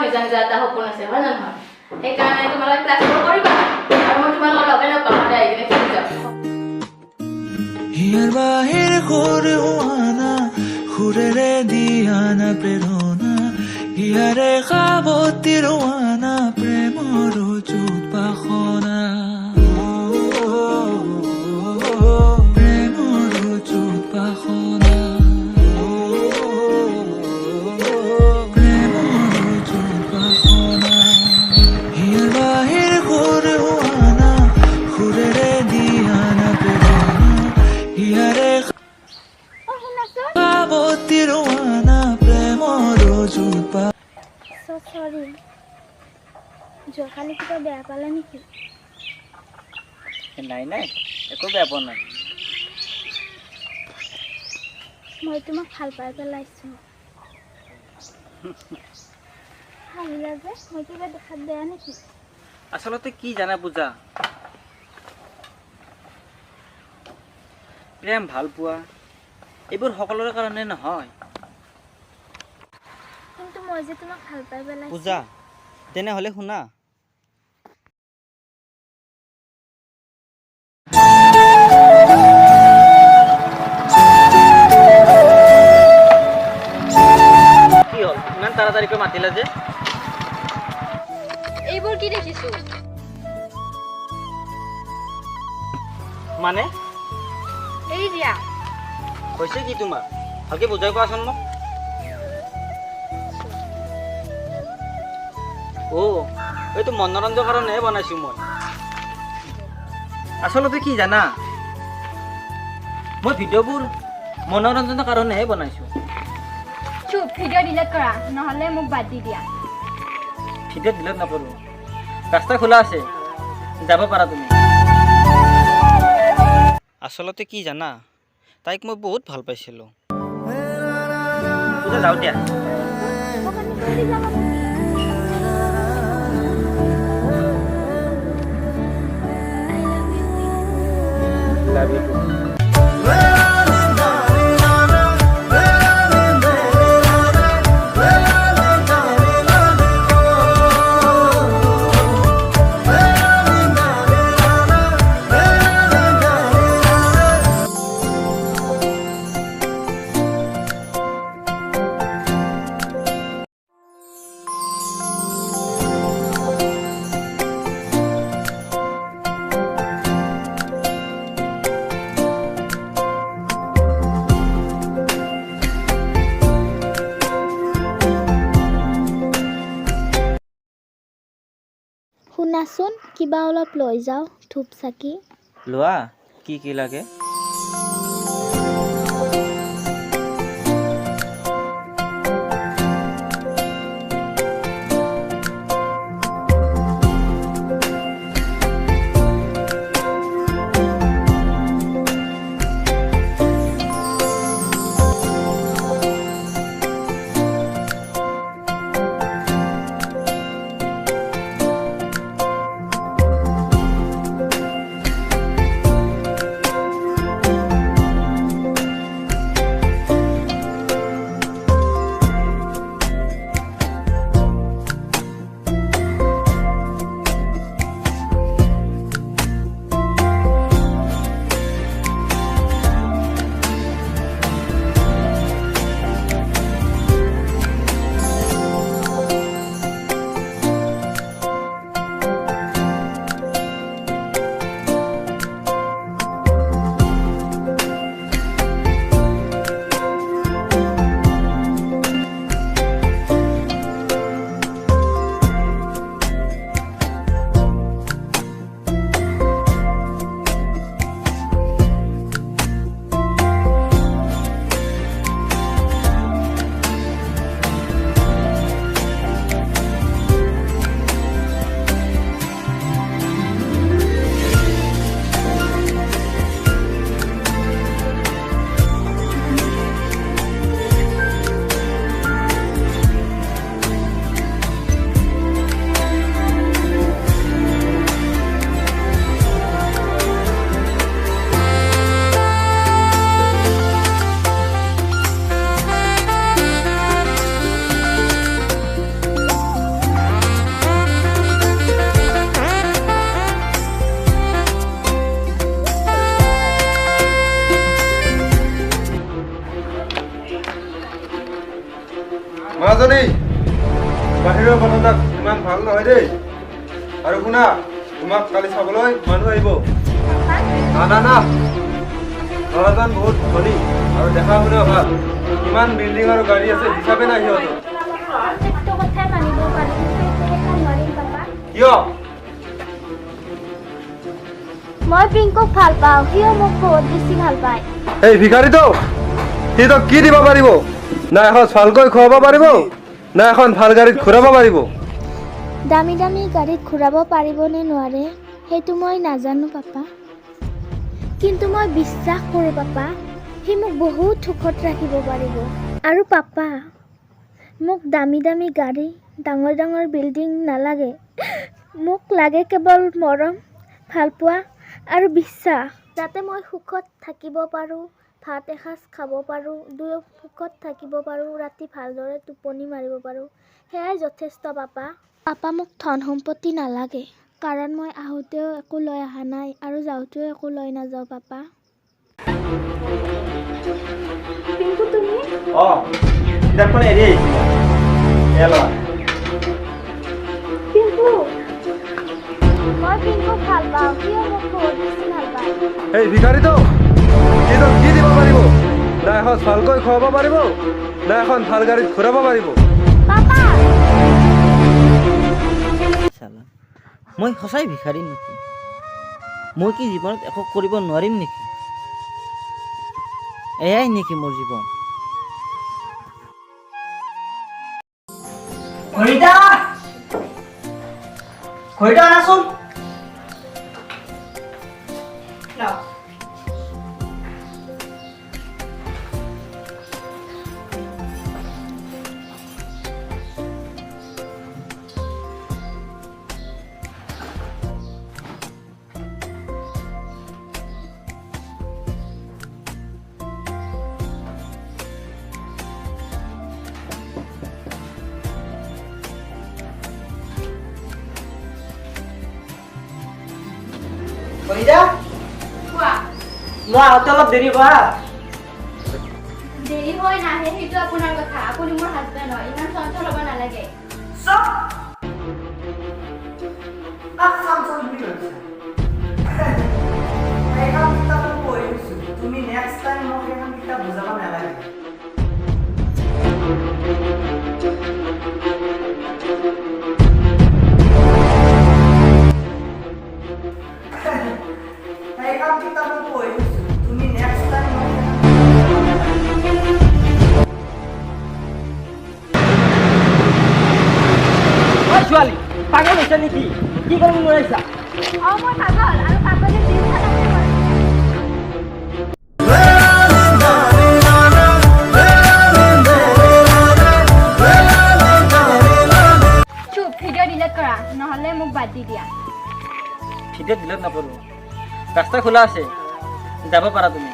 নিজা নিজা এটা সপোন আছে হয় না নহয় সেইকাৰণে তোমালোকে ক্লাছবোৰ কৰিবা আৰু মই তোমালোকৰ লগে লগে পাহৰি আহি কিনে খেলি যাম হিয়াৰ বাহিৰ সুৰ হোৱানা সুৰেৰে দিয়ানা প্ৰেৰণা হিয়াৰে সাৱতী ৰোৱানা প্ৰেমৰ যুত বাসনা প্ৰেমৰ যুত বাসনা Sorry. যোৱাকালি কিবা বেয়া পালা নেকি? নাই নাই একো বেয়া পোৱা নাই মই তোমাক ভাল পাই পেলাইছো হাঁহিলা যে মই কিবা দেখাত বেয়া নেকি? আচলতে কি জানা পূজা প্ৰেম ভাল পোৱা এইবোৰ সকলোৰে কাৰণে নহয় কিন্তু মই যে তোমাক ভাল পাই পেলাইছো পূজা তেনেহ'লে শুনা কি হ'ল ইমান তাড়াতাড়িকৈ মাতিলা যে এইবোৰ কি দেখিছো মানে এই দিয়া হৈছে কি তোমাৰ ভালকে বুজাই কোৱাচোন মোক এইটো মনোৰঞ্জনৰ কাৰণেহে বনাইছো মই আচলতে কি জানা মই ভিডিঅ'বোৰ মনোৰঞ্জনৰ কাৰণেহে বনাইছো চুপ ভিডিঅ' ডিলিট কৰা নহলে মোক বাদ দি দিয়া ভিডিঅ' ডিলিট নকৰো ৰাস্তা খোলা আছে যাব পাৰা তুমি আচলতে কি জানা তাইক মই বহুত ভাল পাইছিলোঁ পূজা যাওঁ দিয়া love you too. শুনাচোন কিবা অলপ লৈ যাও ধূপ চাকি লোৱা কি কি লাগে মাজনী বাহিৰৰ কথাবিলাক ইমান ভাল নহয় দেই। আৰু শুনা, তোমাক কালি চাবলৈ মানুহ আহিব। না ল'ৰাজন বহুত ধনী আৰু দেখা শুনা ভাল। কিমান বিল্ডিং আৰু গাড়ী আছে হিচাপে নাই সিহঁতৰ। সেইটো কথাই মানিব পাৰিম, সেইটো নোৱাৰিম পাপা। কিয়? মই পিংকক ভাল পাওঁ, সিও মোক বহুত বেছি ভাল পায়। এই ভিখাৰীটো সি তোক কি দিব পাৰিব? না এখন ভালকৈ খুৱাব পাৰিব, না এখন ভাল গাড়ীত ঘূৰাব পাৰিব। দামী দামী গাড়ীত ঘূৰাব পাৰিবনে নোৱাৰে সেইটো মই নাজানো পাপা, কিন্তু মই বিশ্বাস কৰোঁ পাপা, সি মোক বহুত সুখত ৰাখিব পাৰিব। আৰু পাপা, মোক দামী দামী গাড়ী, ডাঙৰ ডাঙৰ বিল্ডিং নালাগে। মোক লাগে কেৱল মৰম, ভালপোৱা আৰু বিশ্বাস, যাতে মই সুখত থাকিব পাৰোঁ, ভাত এসাঁজ খাব পাৰোঁ, সুখত থাকিব পাৰোঁ, ৰাতি ভালদৰে টোপনি মাৰিব পাৰোঁ। সেয়াই যথেষ্ট পাপা। পাপা, মোক ধন সম্পত্তি নালাগে, কাৰণ মই আহোঁতেও একো লৈ অহা নাই আৰু যাওঁতেও একো লৈ নাযাওঁ পাপা। পিংকু, তুমি? কিতাপখন এৰি আহিছিলা। পিংকু, মই পিংকুক ভাল পাওঁ, সিও মোক বহুত বেছি ভাল পায়। এই ভিখাৰীটো সি তোক কি দিব পাৰিব? না এখন ভালকৈ খুৱাব পাৰিব, না এখন ভাল গাড়ীত ঘূৰাব পাৰিব। পাপা! মই সঁচাই ভিখাৰী নেকি? মই কি জীৱনত একো কৰিব নোৱাৰিম নেকি? এয়াই নেকি মোৰ জীৱন? ঘড়ীটা আনাচোন। কোৱা, মই আহোঁতে অলপ দেৰি হোৱা। দেৰি হয় নাহে সেইটো আপোনাৰ কথা। আপুনি মোৰ হাজবেণ্ড হয়, ইমান চঞ্চল হ'ব নালাগে। তুমি নেক্সট টাইম মোক এখন কিতাপ বুজাব নালাগে। ছোৱালী পাগল হৈছে নেকি? কি কৰিব নোৱাৰিছা? মই পাগল, আৰু পাগলে দিন চুপ, ভিডিঅ' ডিলিট কৰা, নহ'লে মোক বাদ দি দিয়া। ভিডিঅ' ডিলিট নকৰোঁ, ৰাস্তা খোলা আছে, যাব পাৰা তুমি।